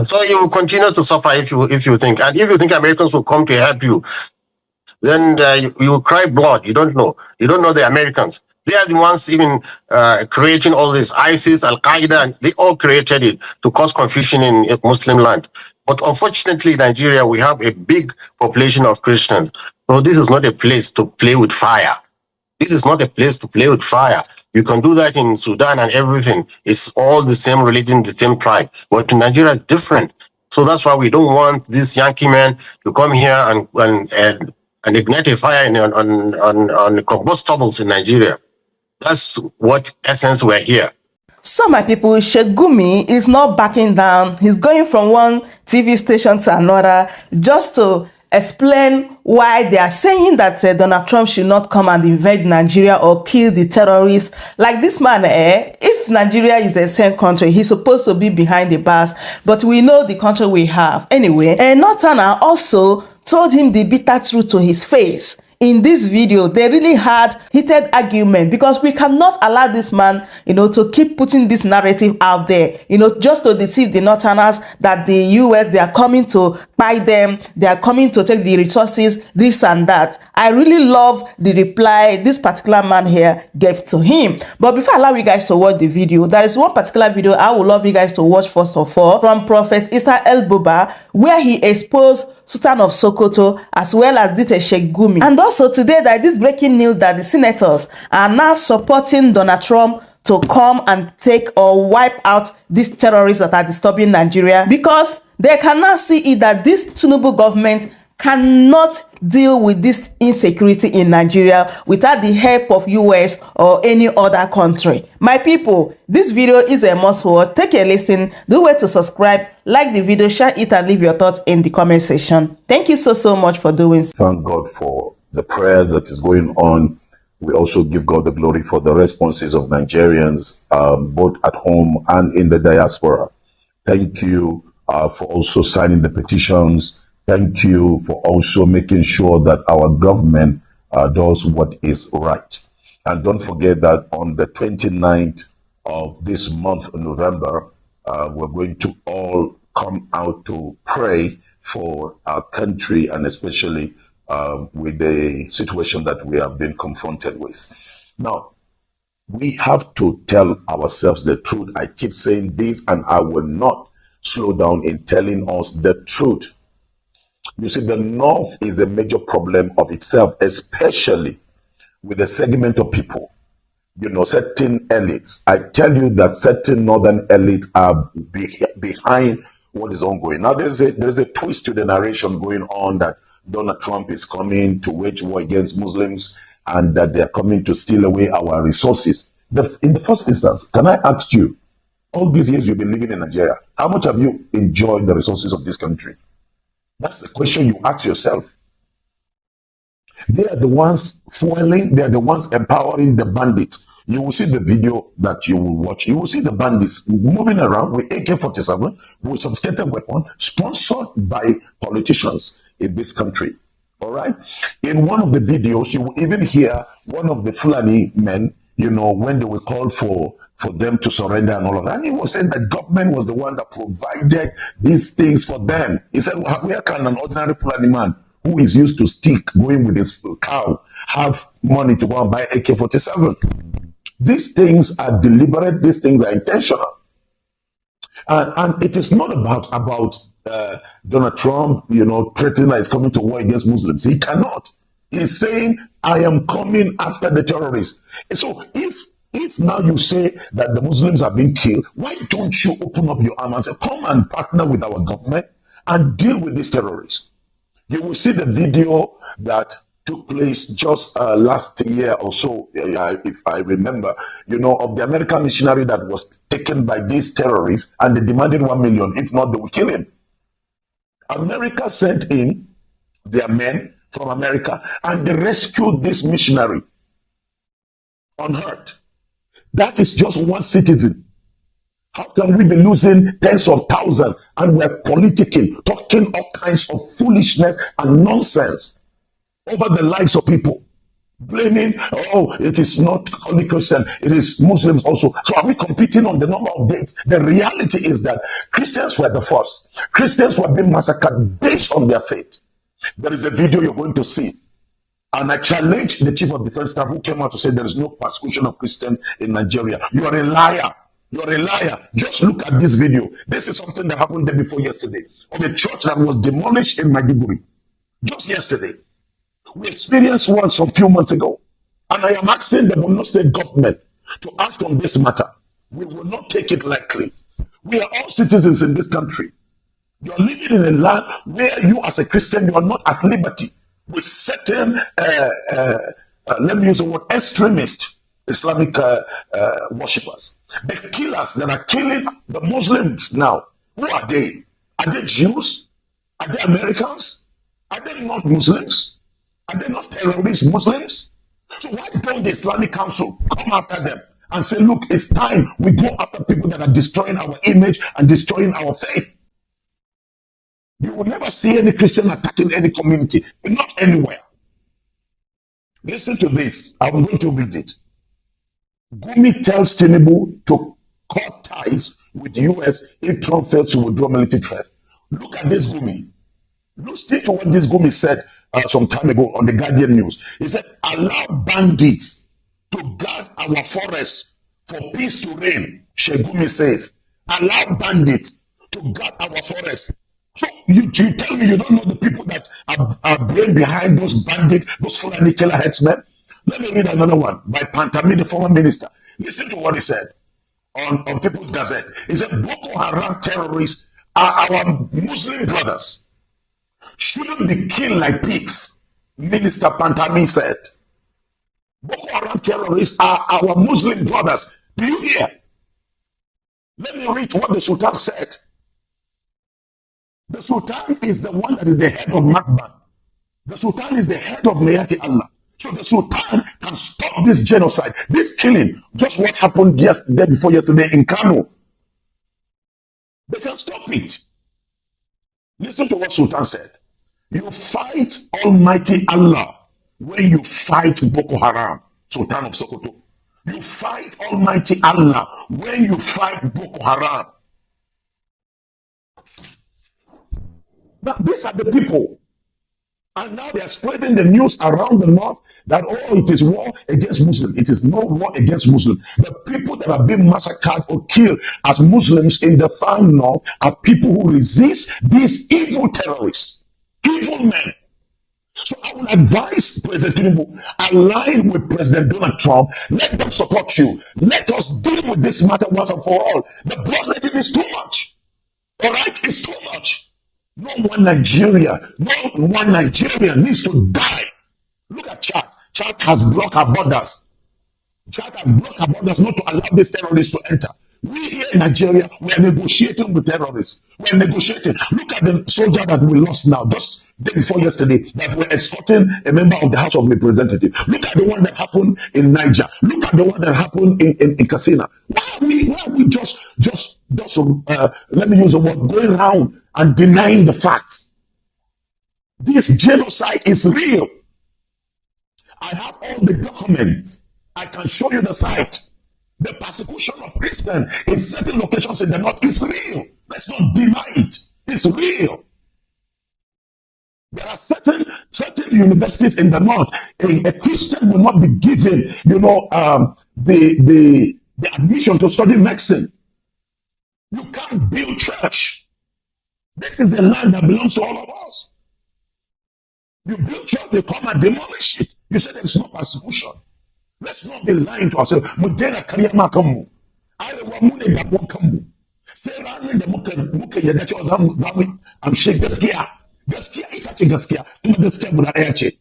So you will continue to suffer if you think, and if you think Americans will come to help you, then you will cry blood. You don't know the Americans. They are the ones even creating all this ISIS, Al Qaeda, and they all created it to cause confusion in Muslim land. But unfortunately, in Nigeria, we have a big population of Christians. So this is not a place to play with fire. This is not a place to play with fire. You can do that in Sudan and everything. It's all the same religion, the same tribe. But in Nigeria, it's different. So that's why we don't want this Yankee man to come here and ignite a fire on combustibles in Nigeria. That's what essence we're here. So my people, Sheikh Gumi is not backing down. He's going from one TV station to another just to explain why they are saying that Donald Trump should not come and invade Nigeria or kill the terrorists. Like this man, if Nigeria is a safe country, he's supposed to be behind the bars, but we know the country we have. Anyway, Northerner also told him the bitter truth to his face. In this video, they really had heated argument because we cannot allow this man, to keep putting this narrative out there, just to deceive the Northerners that the US, they are coming to buy them, they are coming to take the resources, this and that. I really love the reply this particular man here gave to him. But before I allow you guys to watch the video, there is one particular video I would love you guys to watch first of all from Prophet Isa El-Buba, where he exposed Sultan of Sokoto as well as this Sheikh Gumi. And also today, that this breaking news that the senators are now supporting Donald Trump to come and take or wipe out these terrorists that are disturbing Nigeria, because they cannot see it that this Tinubu government cannot deal with this insecurity in Nigeria without the help of US or any other country. My people, this video is a must watch. Take a listen, do wait to subscribe, like the video, share it, and leave your thoughts in the comment section. Thank you so much for doing so. Thank God for the prayers that is going on. We also give God the glory for the responses of Nigerians, both at home and in the diaspora. Thank you for also signing the petitions. Thank you for also making sure that our government does what is right. And don't forget that on the 29th of this month, November, we're going to all come out to pray for our country, and especially with the situation that we have been confronted with. Now, we have to tell ourselves the truth. I keep saying this, and I will not slow down in telling us the truth. You see, the North is a major problem of itself, especially with a segment of people, certain elites. I tell you that certain Northern elites are behind what is ongoing. Now, there's a twist to the narration going on that Donald Trump is coming to wage war against Muslims and that they're coming to steal away our resources. In the first instance, can I ask you, all these years you've been living in Nigeria, how much have you enjoyed the resources of this country? That's the question you ask yourself. They are the ones fueling, they are the ones empowering the bandits. You will see the video that you will watch. You will see the bandits moving around with AK-47, with sophisticated weapon, sponsored by politicians in this country. All right? In one of the videos, you will even hear one of the Fulani men, when they were called for them to surrender and all of that. And he was saying that government was the one that provided these things for them. He said, where can an ordinary Fulani man who is used to stick going with his cow have money to go and buy AK-47? These things are deliberate. These things are intentional. And it is not about Donald Trump, threatening that he's coming to war against Muslims. He cannot. He's saying, I am coming after the terrorists. So if now you say that the Muslims are being killed, why don't you open up your arms and say, come and partner with our government and deal with these terrorists? You will see the video that took place just last year or so, if I remember, of the American missionary that was taken by these terrorists, and they demanded 1 million. If not, they will kill him. America sent in their men from America, and they rescued this missionary unhurt. That is just one citizen. How can we be losing tens of thousands and we're politicking, talking all kinds of foolishness and nonsense over the lives of people? blaming, oh, it is not only Christian, it is Muslims also. So are we competing on the number of dates? The reality is that Christians were the first. Christians were being massacred based on their faith. There is a video you're going to see. And I challenge the chief of defense staff who came out to say there is no persecution of Christians in Nigeria. You are a liar. You are a liar. Just look at this video. This is something that happened day before yesterday of a church that was demolished in Maiduguri. Just yesterday. We experienced one some few months ago. And I am asking the Borno State government to act on this matter. We will not take it lightly. We are all citizens in this country. You are living in a land where you as a Christian, you are not at liberty with certain, let me use the word, extremist Islamic worshippers. The killers that are killing the Muslims now, who are they? Are they Jews? Are they Americans? Are they not Muslims? Are they not terrorist Muslims? So why don't the Islamic Council come after them and say, look, it's time we go after people that are destroying our image and destroying our faith? You will never see any Christian attacking any community, not anywhere. Listen to this. I'm going to read it. Gumi tells Tinubu to cut ties with the US if Trump fails to withdraw military threat. Look at this Gumi. Listen to what this Gumi said some time ago on the Guardian News. He said, allow bandits to guard our forests for peace to reign. Shegumi says, allow bandits to guard our forests. So you tell me you don't know the people that are brain behind those bandits, those Fulani killer headsmen? Let me read another one by Pantami, the former minister. Listen to what he said on People's Gazette. He said, Boko Haram terrorists are our Muslim brothers. Shouldn't be killed like pigs, Minister Pantami said. Boko Haram terrorists are our Muslim brothers. Do you hear? Let me read what the Sultan said. The Sultan is the one that is the head of Makban. The Sultan is the head of Mayati Allah. So the Sultan can stop this genocide, this killing, just what happened day before yesterday in Kanu. They can stop it. Listen to what Sultan said. You fight Almighty Allah when you fight Boko Haram, Sultan of Sokoto. You fight Almighty Allah when you fight Boko Haram. Now, these are the people. And now they are spreading the news around the north that, oh, it is war against Muslims. It is no war against Muslims. The people that are being massacred or killed as Muslims in the far north are people who resist these evil terrorists, evil men. So I will advise President Tinubu, align with President Donald Trump. Let them support you. Let us deal with this matter once and for all. The bloodletting is too much. All right? It's too much. No one Nigeria needs to die. Look at Chad. Chad has blocked our borders. Chad has blocked our borders not to allow these terrorists to enter. We here in Nigeria, we are negotiating with terrorists. We are negotiating. Look at the soldier that we lost now, just day before yesterday, that were escorting a member of the House of Representatives. Look at the one that happened in Niger. Look at the one that happened in Katsina. Why are we just let me use the word, going around and denying the facts? This genocide is real. I have all the documents. I can show you the site. The persecution of Christians in certain locations in the north is real. Let's not deny it. It's real. There are certain universities in the north. A Christian will not be given, the admission to study medicine. You can't build church. This is a land that belongs to all of us. You build church, they come and demolish it. You say there is no persecution. Let's not be lying to ourselves. Mudera kariyama kamu. Arewa mune dabo kamu. Sai ranar da muka yarda cewa zamu amshe gaskiya. Gaskiya ita ce gaskiya. Kuma gaskiya guda ɗaya ce.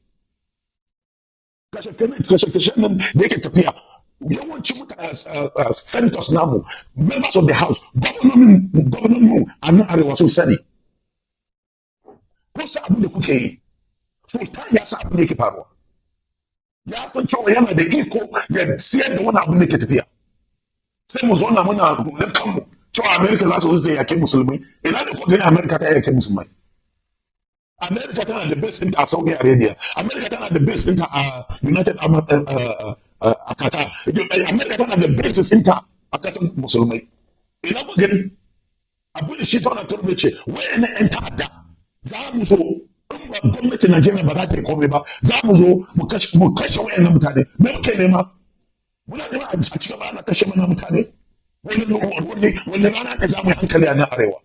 Kashe nan da yake tafiya. Yawancin senators namu, members of the house, governor mu a nan arewa sun sani. Kun sa abin da kuke yi. Sultan ya sa abin da yake faruwa. Ya san cewa yana da iko ya siyar da wani abin da ke tafiya. Sai mu zo na muna hulun kanmu cewa Amerika za su zo zai yake musulmai. Ina ne ko gani Amerika ta yake musulmai? America had the base into Saudi Arabia. America had the base into United Arab Qatar. America had the bases into Akasan Musulmai. Enough again. Abu the shit on a turbiche. When enter that. Zamuzo. Gwamnatin Najeriya ba za ta yi komai ba. Za mu zo mu kashe wayannan mutane. Me muke nema? Muna nema a cikin ba na kashe mana mutane. Wani rana ne za mu yi hankali a nan arewa.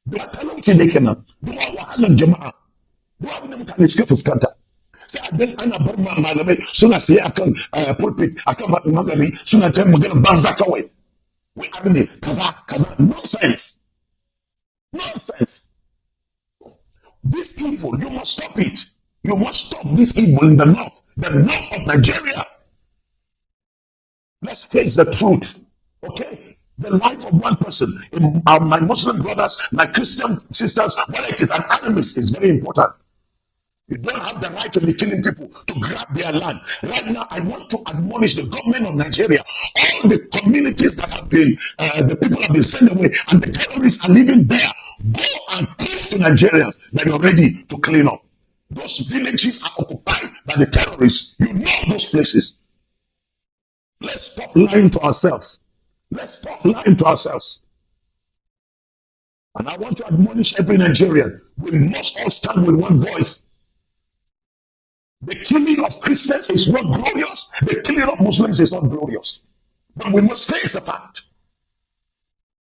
Duk talauci da kenan, duk wahalar jama'a, duk abin da mutane suke fuskanta. Sai a dan ana bar malamai suna siye akan pulpit, akan magani, suna ta maganar banza kawai. Wai abin ne kaza, nonsense. Nonsense. This evil, you must stop it. You must stop this evil in the north of Nigeria. Let's face the truth, okay? The life of one person, my Muslim brothers, my Christian sisters, whether it is an enemy, is very important. You don't have the right to be killing people, to grab their land. Right now, I want to admonish the government of Nigeria, all the communities that have been, the people have been sent away, and the terrorists are living there. Go and prove to Nigerians that you're ready to clean up. Those villages are occupied by the terrorists. You know those places. Let's stop lying to ourselves. Let's stop lying to ourselves. And I want to admonish every Nigerian. We must all stand with one voice. The killing of Christians is not glorious. The killing of Muslims is not glorious. But we must face the fact.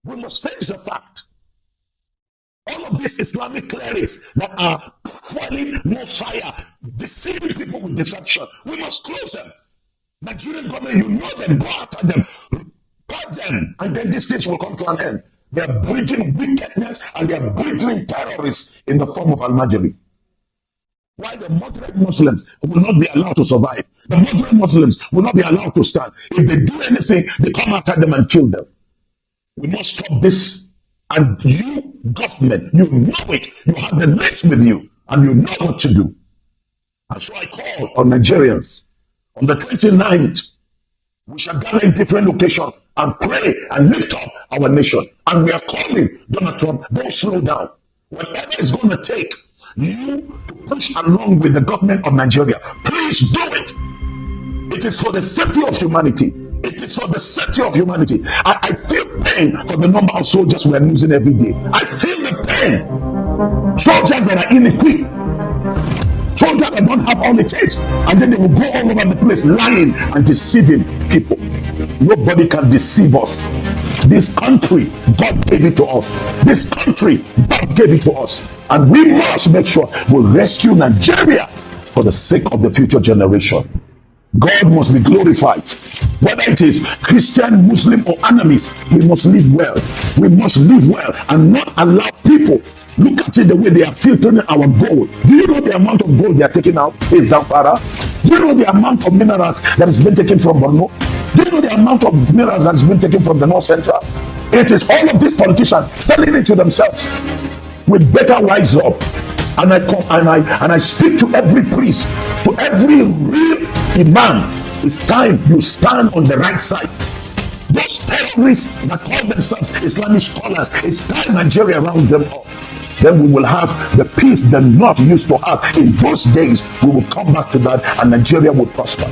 We must face the fact. All of these Islamic clerics that are fueling more fire, deceiving people with deception, we must close them. Nigerian government, you know them, go after them, cut them, and then this thing will come to an end. They are breeding wickedness and they are breeding terrorists in the form of Al-Majri. Why the moderate Muslims will not be allowed to survive? The moderate Muslims will not be allowed to stand. If they do anything, they come after them and kill them. We must stop this. And you, government, you know it. You have the list with you, and you know what to do. And so I call on Nigerians. On the 29th, we shall gather in different locations and pray and lift up our nation. And we are calling Donald Trump, don't slow down. Whatever it's going to take you to push along with the government of Nigeria, please do it. It is for the safety of humanity. It is for the safety of humanity. I feel pain for the number of soldiers we are losing every day. I feel the pain. Soldiers that are ill-equipped. Soldiers that don't have all it takes. And then they will go all over the place lying and deceiving people. Nobody can deceive us. This country, God gave it to us. This country, God gave it to us. And we must make sure we rescue Nigeria for the sake of the future generation. God must be glorified. Whether it is Christian, Muslim, or enemies, we must live well. We must live well and not allow people. Look at it the way they are filtering our gold. Do you know the amount of gold they are taking out in Zamfara? Do you know the amount of minerals that has been taken from Borno? Do you know the amount of minerals that has been taken from the North Central? It is all of these politicians selling it to themselves. We better wise up. And I speak to every priest, to every real imam. It's time you stand on the right side. Those terrorists that call themselves Islamic scholars, it's time Nigeria round them up. Then we will have the peace the North used to have. In those days, we will come back to that and Nigeria will prosper.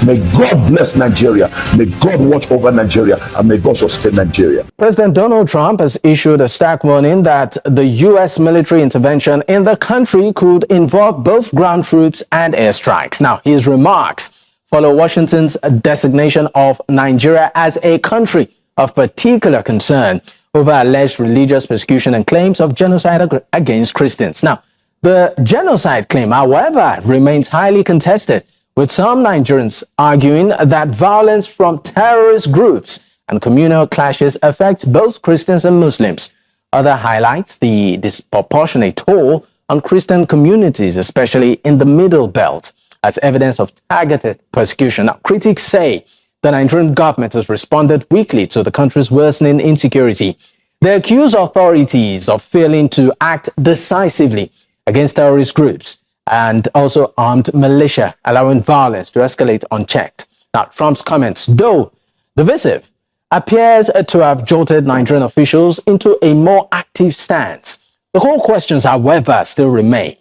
May God bless Nigeria. May God watch over Nigeria. And may God sustain Nigeria. President Donald Trump has issued a stark warning that the U.S. military intervention in the country could involve both ground troops and airstrikes. Now, his remarks follow Washington's designation of Nigeria as a country of particular concern over alleged religious persecution and claims of genocide against Christians. Now, the genocide claim, however, remains highly contested, with some Nigerians arguing that violence from terrorist groups and communal clashes affect both Christians and Muslims. Other highlights the disproportionate toll on Christian communities, especially in the Middle Belt, as evidence of targeted persecution. Now, critics say the Nigerian government has responded weakly to the country's worsening insecurity. They accuse authorities of failing to act decisively against terrorist groups and also armed militia, allowing violence to escalate unchecked. Now, Trump's comments, though divisive, appears to have jolted Nigerian officials into a more active stance. The core questions, however, still remain.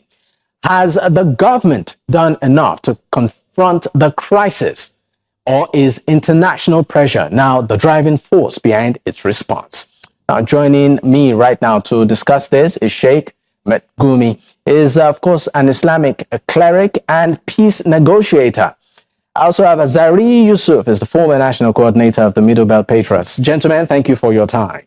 Has the government done enough to confront the crisis, or is international pressure now the driving force behind its response? Now, joining me right now to discuss this is Sheikh Gumi. He is, of course, an Islamic cleric and peace negotiator. I also have Azari Yusuf, is the former national coordinator of the Middle Belt Patriots. Gentlemen, thank you for your time.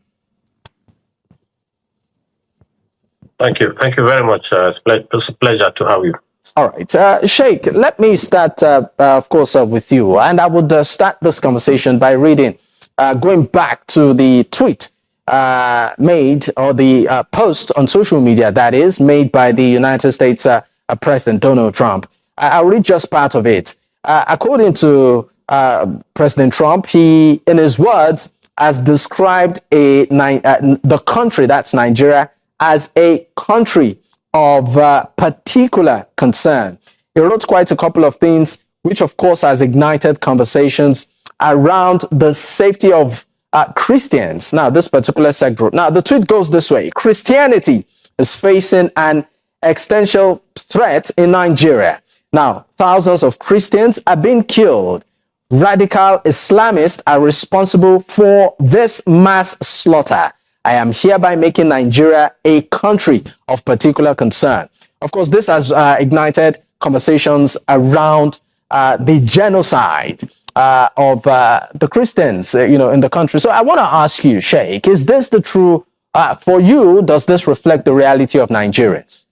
Thank you. Thank you very much. It's a pleasure to have you. All right. Sheikh, let me start, of course, with you. And I would start this conversation by reading, going back to the tweet made, or the post on social media, that is, made by the United States President Donald Trump. I'll read just part of it. According to President Trump, he, in his words, has described the country, that's Nigeria, as a country of particular concern. He wrote quite a couple of things, which of course has ignited conversations around the safety of Christians. Now, this particular subgroup. Now, the tweet goes this way: Christianity is facing an existential threat in Nigeria. Now, thousands of Christians are being killed. Radical Islamists are responsible for this mass slaughter. I am hereby making Nigeria a country of particular concern. Of course, this has ignited conversations around the genocide of the Christians, in the country. So I want to ask you, Sheikh, is this the true, for you, does this reflect the reality of Nigerians?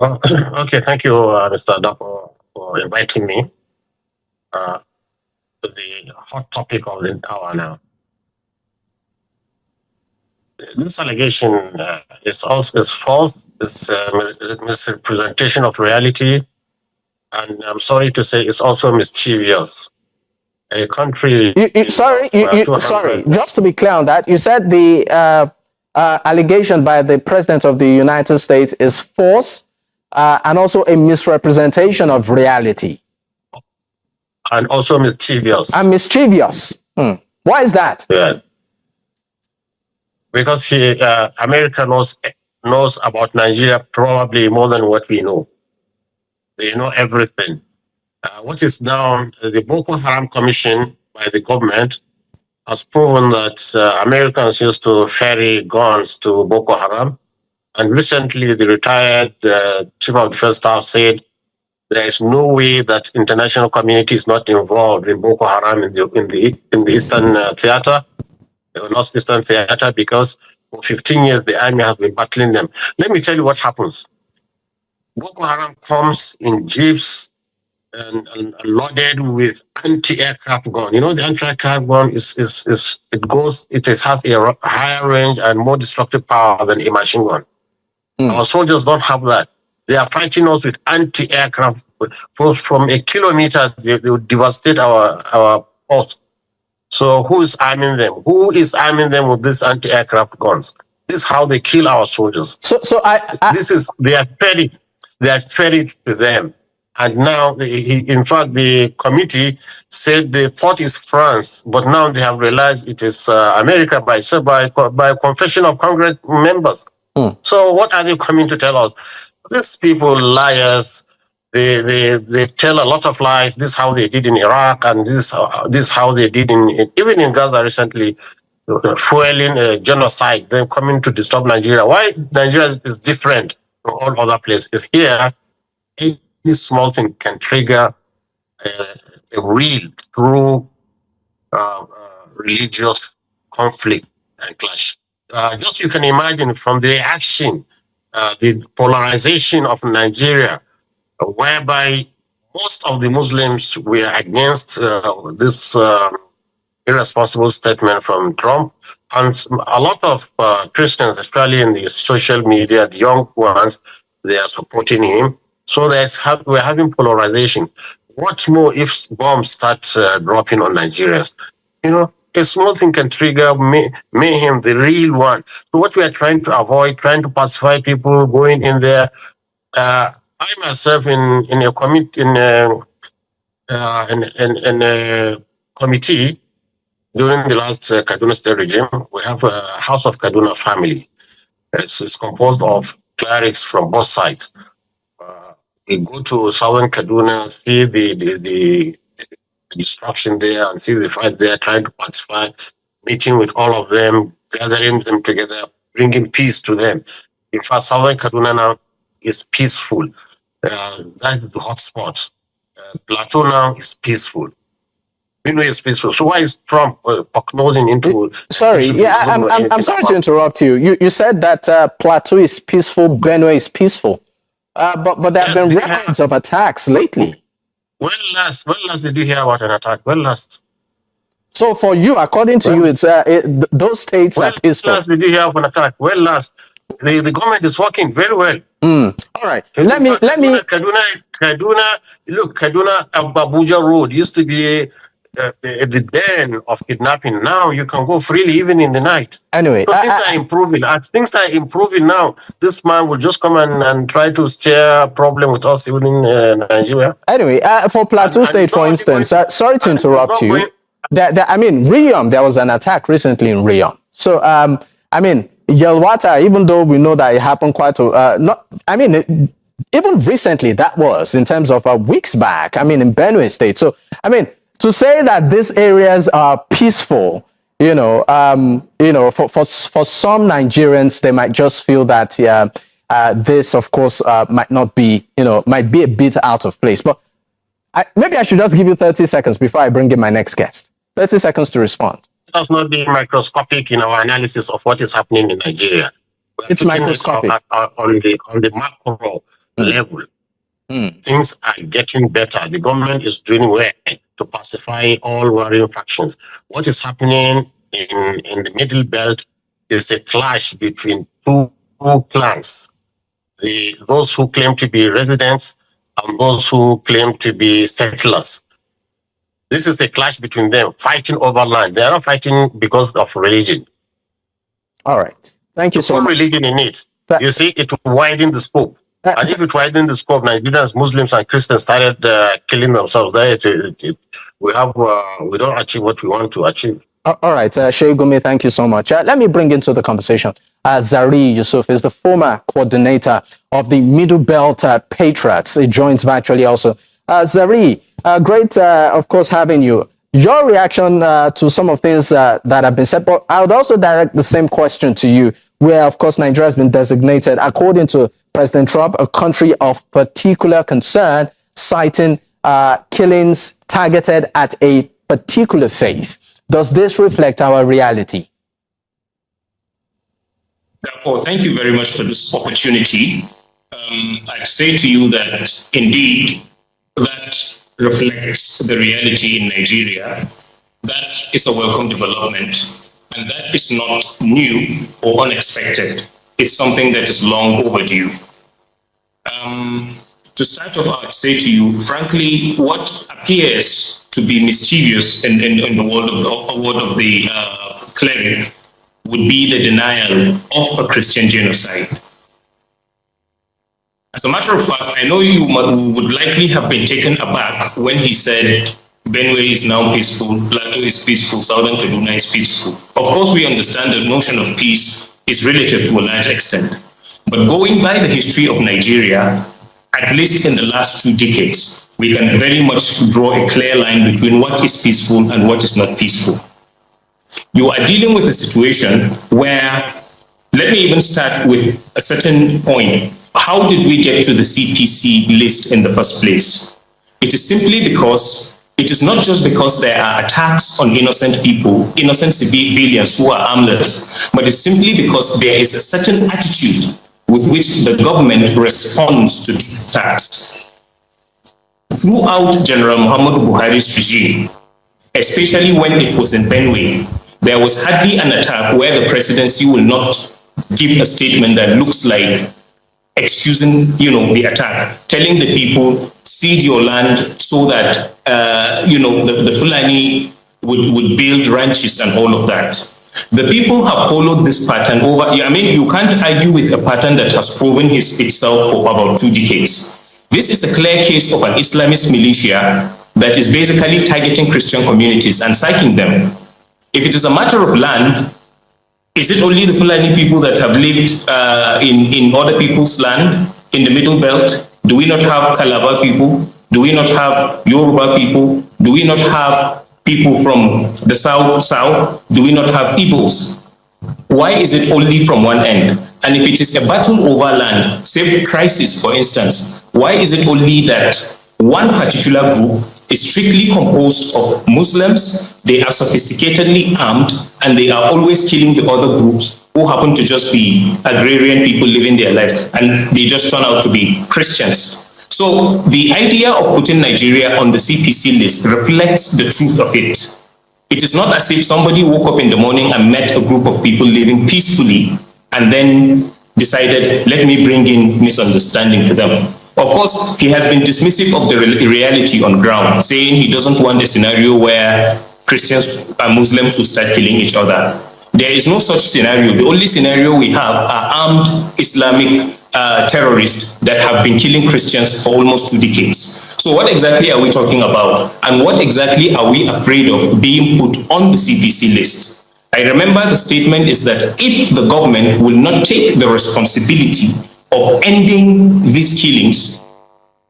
Okay, thank you, Mr. Dapo, for inviting me to the hot topic of the hour now. This allegation is false. It's a misrepresentation of reality, and I'm sorry to say it's also mischievous. A country. Sorry, just to be clear on that, you said the allegation by the President of the United States is false and also a misrepresentation of reality. And also mischievous. And mischievous. Why is that? Yeah. Because America knows about Nigeria probably more than what we know. They know everything. What is now the Boko Haram Commission by the government has proven that Americans used to ferry guns to Boko Haram. And recently, the retired Chief of Defense Staff said there is no way that international community is not involved in Boko Haram in the Eastern Theater. Northeastern Theater, because for 15 years the army has been battling them. Let me tell you what happens. Boko Haram comes in jeeps and loaded with anti-aircraft gun. You know, the anti-aircraft gun has a higher range and more destructive power than a machine gun. Our soldiers don't have that. They are fighting us with anti-aircraft. From a kilometer, they will devastate our post. So who is arming them? Who is arming them with these anti-aircraft guns? This is how they kill our soldiers. They are fed it to them. And now, in fact, the committee said they thought it's France, but now they have realized it is America by confession of Congress members. So what are they coming to tell us? These people, liars. They tell a lot of lies. This is how they did in Iraq, and this is how they did even in Gaza recently, fueling genocide, then coming to disturb Nigeria. Why Nigeria is different from all other places? Here, any small thing can trigger a real, true religious conflict and clash. Just you can imagine from the reaction, the polarization of Nigeria, whereby most of the Muslims were against this irresponsible statement from Trump, and a lot of Christians, especially in the social media, the young ones, they are supporting him. So we're having polarization. What more if bombs start dropping on Nigerians? You know, a small thing can trigger mayhem, the real one. So what we are trying to avoid, trying to pacify people, going in there. I myself in a committee during the last Kaduna State regime, we have a House of Kaduna family. It's composed of clerics from both sides. We go to southern Kaduna, see the destruction there and see the fight there, trying to participate, meeting with all of them, gathering them together, bringing peace to them. In fact, southern Kaduna now is peaceful. That's the hot spot. Plateau now is peaceful. Benue is peaceful. So why is Trump nosing into? Sorry, I'm sorry to interrupt you. You said that Plateau is peaceful, Benue is peaceful, but there have been records of attacks lately. When last did you hear about an attack? When last? So for you, according to you, it's those states are peaceful. When last did you hear of an attack? When last? The government is working very well. All right. Let me. Kaduna. Look, Kaduna Abuja Road used to be the den of kidnapping. Now you can go freely even in the night. Anyway, so things are improving. As things are improving now, this man will just come and try to steer a problem with us even in Nigeria. Anyway, for Plateau State, for instance, sorry to interrupt you. I mean, Riyom, there was an attack recently in Riyom. So, I mean, Yelwata, even though we know that it happened even recently, that was in terms of weeks back, in Benue State. So, to say that these areas are peaceful, for some Nigerians, they might just feel that, this, of course, might not be, might be a bit out of place. But maybe I should just give you 30 seconds before I bring in my next guest. 30 seconds to respond. Let us not be microscopic in our analysis of what is happening in Nigeria. It's microscopic. On the macro level. Things are getting better. The government is doing well to pacify all warring factions. What is happening in the Middle Belt is a clash between two clans. Those who claim to be residents and those who claim to be settlers. This is the clash between them, fighting over land. They are not fighting because of religion. All right. Thank you so much. Religion in it. You see, it will widen the scope. And if it widens the scope, Nigerians, Muslims, and Christians started killing themselves. We don't achieve what we want to achieve. All right, Sheikh, thank you so much. Let me bring into the conversation Zari Yusuf is the former coordinator of the Middle Belt Patriots. He joins virtually also. Zari, great, of course, having you. Your reaction to some of things that have been said, but I would also direct the same question to you, where, of course, Nigeria has been designated, according to President Trump, a country of particular concern, citing killings targeted at a particular faith. Does this reflect our reality? Well, thank you very much for this opportunity. I'd say to you that indeed that reflects the reality in Nigeria. That is a welcome development, and that is not new or unexpected. It's something that is long overdue. To start off, I'd say to you, frankly, what appears to be mischievous in the word of the cleric would be the denial of a Christian genocide. As a matter of fact, I know you would likely have been taken aback when he said Benue is now peaceful, Plateau is peaceful, Southern Kaduna is peaceful. Of course, we understand the notion of peace is relative to a large extent. But going by the history of Nigeria, at least in the last 2 decades, we can very much draw a clear line between what is peaceful and what is not peaceful. You are dealing with a situation where, let me even start with a certain point. How did we get to the CPC list in the first place? It is simply because, it is not just because there are attacks on innocent people, innocent civilians who are harmless, but it's simply because there is a certain attitude with which the government responds to these attacks. Throughout General Muhammadu Buhari's regime, especially when it was in Benue, there was hardly an attack where the presidency will not give a statement that looks like excusing, the attack, telling the people, cede your land so that, the Fulani would build ranches and all of that. The people have followed this pattern over, you can't argue with a pattern that has proven itself for about 2 decades. This is a clear case of an Islamist militia that is basically targeting Christian communities and sacking them. If it is a matter of land, is it only the Fulani people that have lived in other people's land in the Middle Belt? Do we not have Calabar people? Do we not have Yoruba people? Do we not have people from the south? Do we not have Igbos? Why is it only from one end? And if it is a battle over land, say crisis, for instance, why is it only that one particular group is strictly composed of Muslims, they are sophisticatedly armed, and they are always killing the other groups who happen to just be agrarian people living their lives, and they just turn out to be Christians? So the idea of putting Nigeria on the CPC list reflects the truth of it. It is not as if somebody woke up in the morning and met a group of people living peacefully and then decided, let me bring in misunderstanding to them. Of course, he has been dismissive of the reality on ground, saying he doesn't want a scenario where Christians and Muslims will start killing each other. There is no such scenario. The only scenario we have are armed Islamic terrorists that have been killing Christians for almost 2 decades. So what exactly are we talking about? And what exactly are we afraid of being put on the CPC list? I remember the statement is that if the government will not take the responsibility of ending these killings,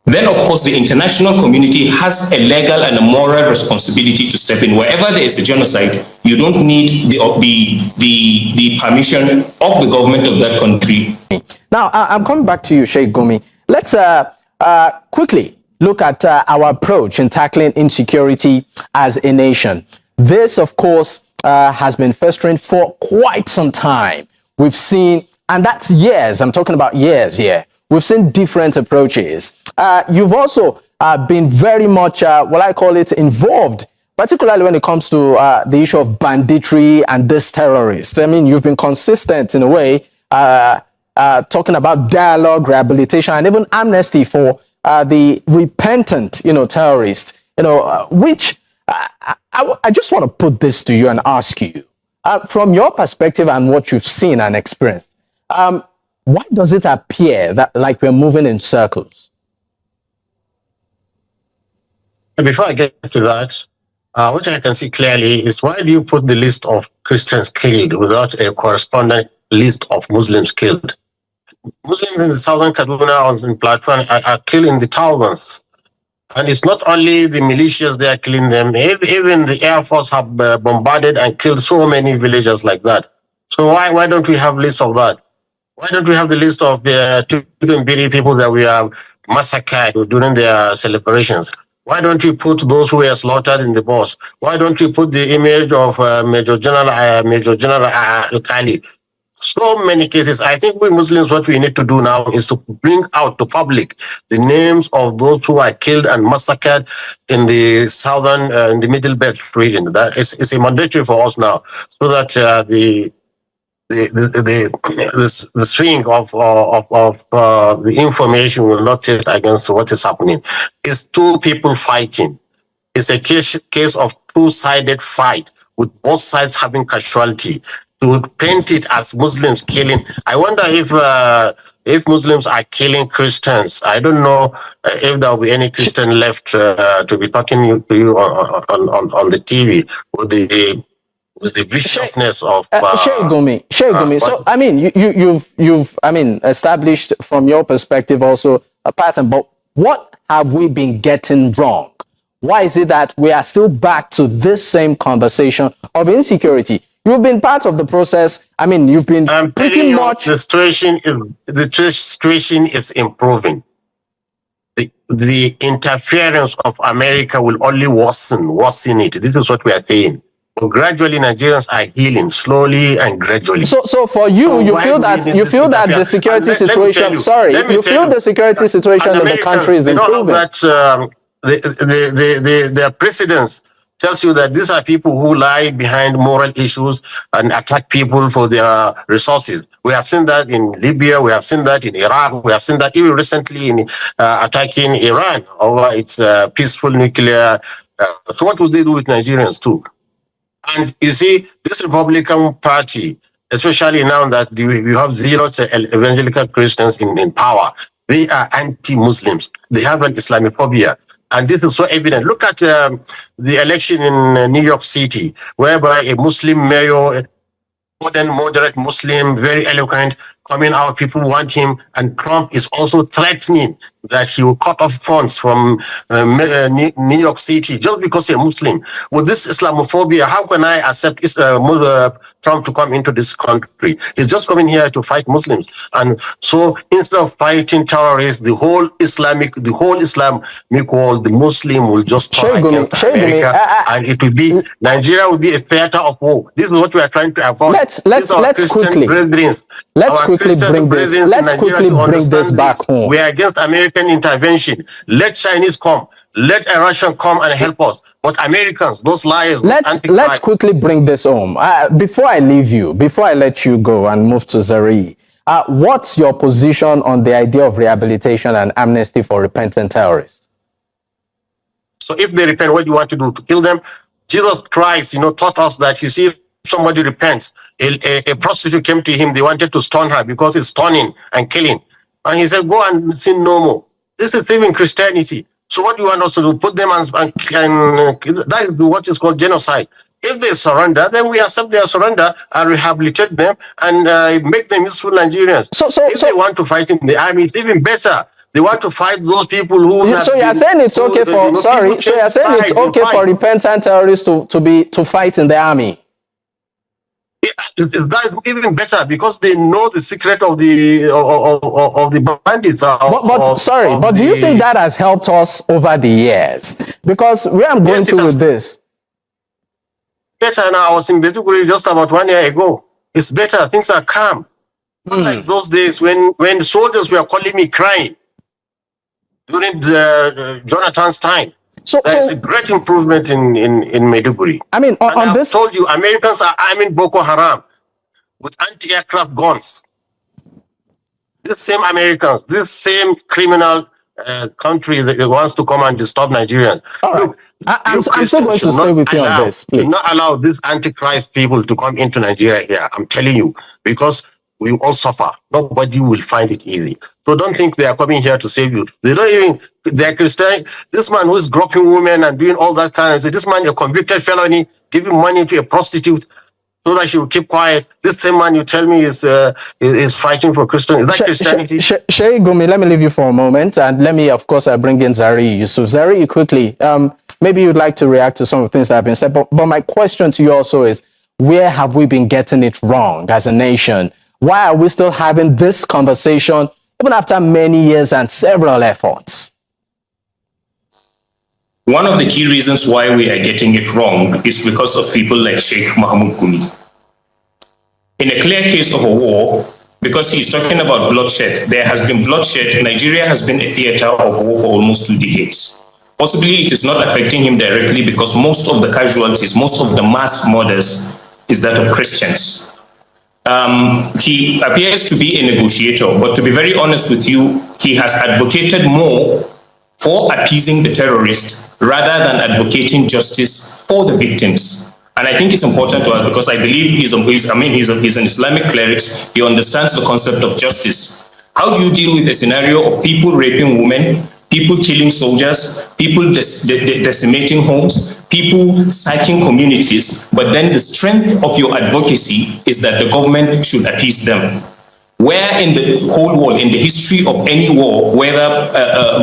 then of course the international community has a legal and a moral responsibility to step in. Wherever there is a genocide, you don't need the permission of the government of that country. Now, I'm coming back to you, Sheikh Gumi. Let's quickly look at our approach in tackling insecurity as a nation. This, of course, has been festering for quite some time. We've seen, and that's years, I'm talking about years here. We've seen different approaches. You've also been very much, what I call it, involved, particularly when it comes to the issue of banditry and this terrorist. I mean, you've been consistent in a way, talking about dialogue, rehabilitation, and even amnesty for the repentant, terrorist, which I just want to put this to you and ask you, from your perspective and what you've seen and experienced, why does it appear that like we're moving in circles? Before I get to that, what I can see clearly is why do you put the list of Christians killed without a corresponding list of Muslims killed? Muslims in the southern Kaduna or in Plateau are killed in the thousands. And it's not only the militias they are killing them, even the Air Force have bombarded and killed so many villagers like that. So why don't we have a list of that? Why don't we have the list of the Tudumbiri people that we have massacred during their celebrations? Why don't you put those who were slaughtered in the boss? Why don't you put the image of Major General Kali? So many cases. I think we Muslims, what we need to do now is to bring out to public the names of those who are killed and massacred in the southern, in the Middle Belt region. That is a mandatory for us now, so that the string of the information will not tilt against what is happening. It's two people fighting. It's a case of two-sided fight with both sides having casualty. To paint it as Muslims killing, I wonder if Muslims are killing Christians. I don't know if there will be any Christian left to be talking to you on the TV with the viciousness of Sheikh Gumi. So I mean, you've established from your perspective also a pattern. But what have we been getting wrong? Why is it that we are still back to this same conversation of insecurity? You've been part of the process. I mean, you've been pretty much. The situation is improving. The interference of America will only worsen it. This is what we are saying. But gradually, Nigerians are healing slowly and gradually. So for you, you feel that the security situation. You feel the security situation in the country is improving. Their precedents tells you that these are people who lie behind moral issues and attack people for their resources. We have seen that in Libya, we have seen that in Iraq, we have seen that even recently in attacking Iran over its peaceful nuclear. So what will they do with Nigerians too? And you see, this Republican Party, especially now that we have zero evangelical Christians in power, they are anti-Muslims. They have an Islamophobia. And this is so evident. Look at the election in New York City, whereby a Muslim mayor, moderate Muslim, very eloquent, coming out, people want him, and Trump is also threatening that he will cut off funds from New York City just because he's a Muslim. With this Islamophobia, how can I accept Trump to come into this country? He's just coming here to fight Muslims. And so instead of fighting terrorists, the whole Islamic world, the Muslim will just turn against America, and it will be, Nigeria will be a theater of war. This is what we are trying to avoid. Let's quickly bring this back home. We are against American intervention. Let Chinese come. Let a Russian come and help us. But Americans, those liars, let's quickly bring this home. Before I leave you, before I let you go and move to Zari, what's your position on the idea of rehabilitation and amnesty for repentant terrorists? So if they repent, what do you want to do? To kill them? Jesus Christ, taught us that, you see, somebody repents. A prostitute came to him, they wanted to stone her because it's stoning and killing. And he said, go and sin no more. This is even Christianity. So what do you want us to do? Put them and that is what is called genocide. If they surrender, then we accept their surrender and rehabilitate them and make them useful Nigerians. If they want to fight in the army, it's even better. They want to fight those people who. So you're saying it's okay for for repentant terrorists to fight in the army? It's even better because they know the secret of the bandits. But do you think that has helped us over the years? Because where I'm going through with this. Better now. I was in Maiduguri just about 1 year ago. It's better. Things are calm. Not like those days when soldiers were calling me crying during Jonathan's time. There's a great improvement in Maiduguri. I mean, on this, I told you, Americans are arming Boko Haram with anti-aircraft guns. These same Americans, this same criminal country that wants to come and disturb Nigerians. All right. Look, I'm still going to stay with you on this, please. Do not allow these antichrist people to come into Nigeria here. I'm telling you, because we all suffer. Nobody will find it easy. So don't think they are coming here to save you. They don't even, they're Christian. This man who is groping women and doing all that kind of thing, this man, a convicted felony, giving money to a prostitute so that she will keep quiet. This same man you tell me is fighting for Christian. Is that Christianity? Sheikh Gumi, let me leave you for a moment. And let me, of course, bring in Zari Yusuf. Zari, quickly, maybe you'd like to react to some of the things that have been said. But my question to you also is, where have we been getting it wrong as a nation? Why are we still having this conversation even after many years and several efforts? One of the key reasons why we are getting it wrong is because of people like Sheikh Mahmoud Gumi. In a clear case of a war, because he's talking about bloodshed, there has been bloodshed. Nigeria has been a theater of war for almost 2 decades. Possibly it is not affecting him directly because most of the casualties, most of the mass murders is that of Christians. He appears to be a negotiator, but to be very honest with you, he has advocated more for appeasing the terrorists rather than advocating justice for the victims. And I think it's important to us because I believe he's an Islamic cleric. He understands the concept of justice. How do you deal with a scenario of people raping women, people killing soldiers, people decimating homes, people sacking communities, but then the strength of your advocacy is that the government should appease them? Where in the whole world, in the history of any war, whether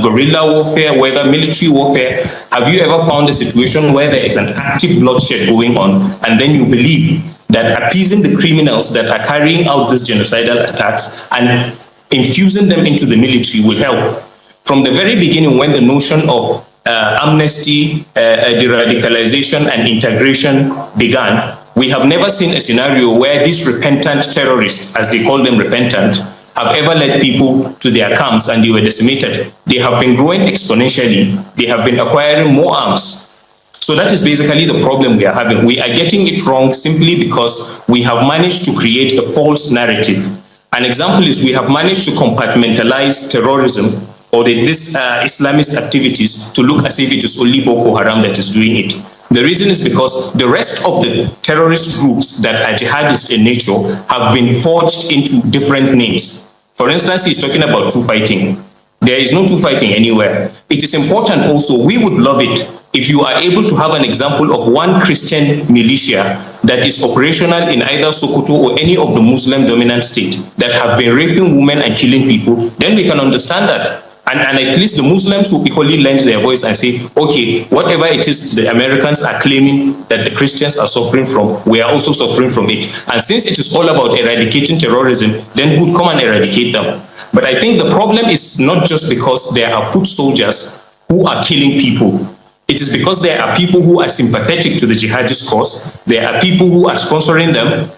guerrilla warfare, whether military warfare, have you ever found a situation where there is an active bloodshed going on, and then you believe that appeasing the criminals that are carrying out these genocidal attacks and infusing them into the military will help? From the very beginning, when the notion of amnesty, de-radicalization and integration began, we have never seen a scenario where these repentant terrorists, as they call them repentant, have ever led people to their camps and they were decimated. They have been growing exponentially. They have been acquiring more arms. So that is basically the problem we are having. We are getting it wrong simply because we have managed to create a false narrative. An example is we have managed to compartmentalize terrorism or these Islamist activities to look as if it is only Boko Haram that is doing it. The reason is because the rest of the terrorist groups that are jihadist in nature have been forged into different names. For instance, he's talking about true fighting. There is no two fighting anywhere. It is important also, we would love it if you are able to have an example of one Christian militia that is operational in either Sokoto or any of the Muslim dominant state that have been raping women and killing people, then we can understand that. And at least the Muslims will equally lend their voice and say, okay, whatever it is the Americans are claiming that the Christians are suffering from, we are also suffering from it. And since it is all about eradicating terrorism, then good, come and eradicate them. But I think the problem is not just because there are foot soldiers who are killing people. It is because there are people who are sympathetic to the jihadist cause, there are people who are sponsoring them,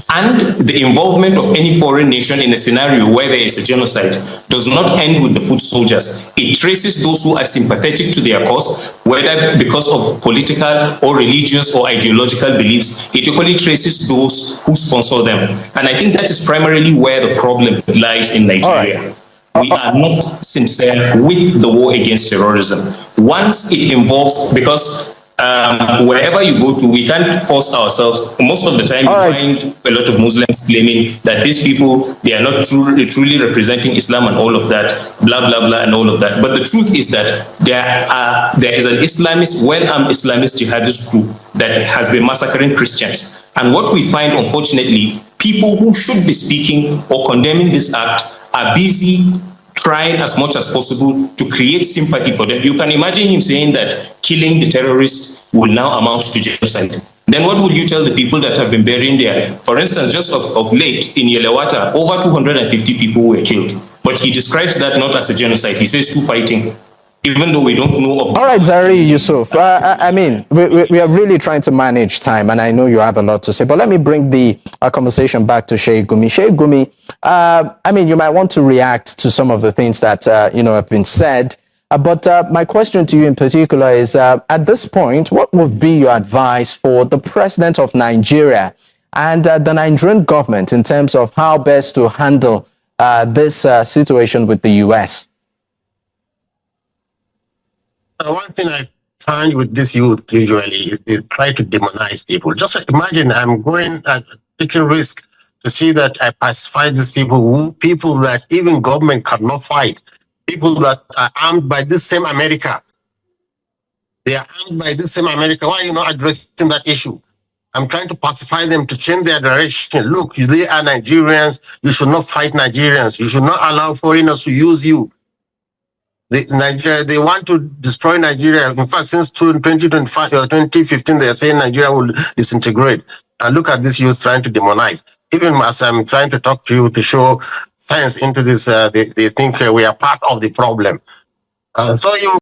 and the involvement of any foreign nation in a scenario where there is a genocide does not end with the foot soldiers. It traces those who are sympathetic to their cause, whether because of political or religious or ideological beliefs. It equally traces those who sponsor them. And I think that is primarily where the problem lies in Nigeria. We are not sincere with the war against terrorism. Once it involves, because wherever you go to, we can't force ourselves. Most of the time, you find a lot of Muslims claiming that these people, they are not truly representing Islam and all of that, blah, blah, blah, and all of that. But the truth is that there is an Islamist, well-armed Islamist jihadist group that has been massacring Christians. And what we find, unfortunately, people who should be speaking or condemning this act are busy trying as much as possible to create sympathy for them. You can imagine him saying that killing the terrorists will now amount to genocide. Then what will you tell the people that have been burying there? For instance, just of late in Yelewata, over 250 people were killed. But he describes that not as a genocide. He says two fighting, even though we don't know of. All right, Zari Yusuf. I mean, we are really trying to manage time, and I know you have a lot to say. But let me bring the conversation back to Sheikh Gumi. Sheikh Gumi, I mean, you might want to react to some of the things that have been said. But my question to you in particular is, at this point, what would be your advice for the president of Nigeria and the Nigerian government in terms of how best to handle this situation with the U.S.? One thing I find with this youth usually is they try to demonize people. Just imagine I'm going taking risk to see that I pacify these people, people that even government cannot fight, people that are armed by this same America. They are armed by this same America. Why are you not addressing that issue? I'm trying to pacify them to change their direction. Look, they are Nigerians. You should not fight Nigerians. You should not allow foreigners to use you. They want to destroy Nigeria. In fact, since 2025 or 2015, they are saying Nigeria will disintegrate. And look at this youth trying to demonize. Even as I'm trying to talk to you to show science into this, they think we are part of the problem. So you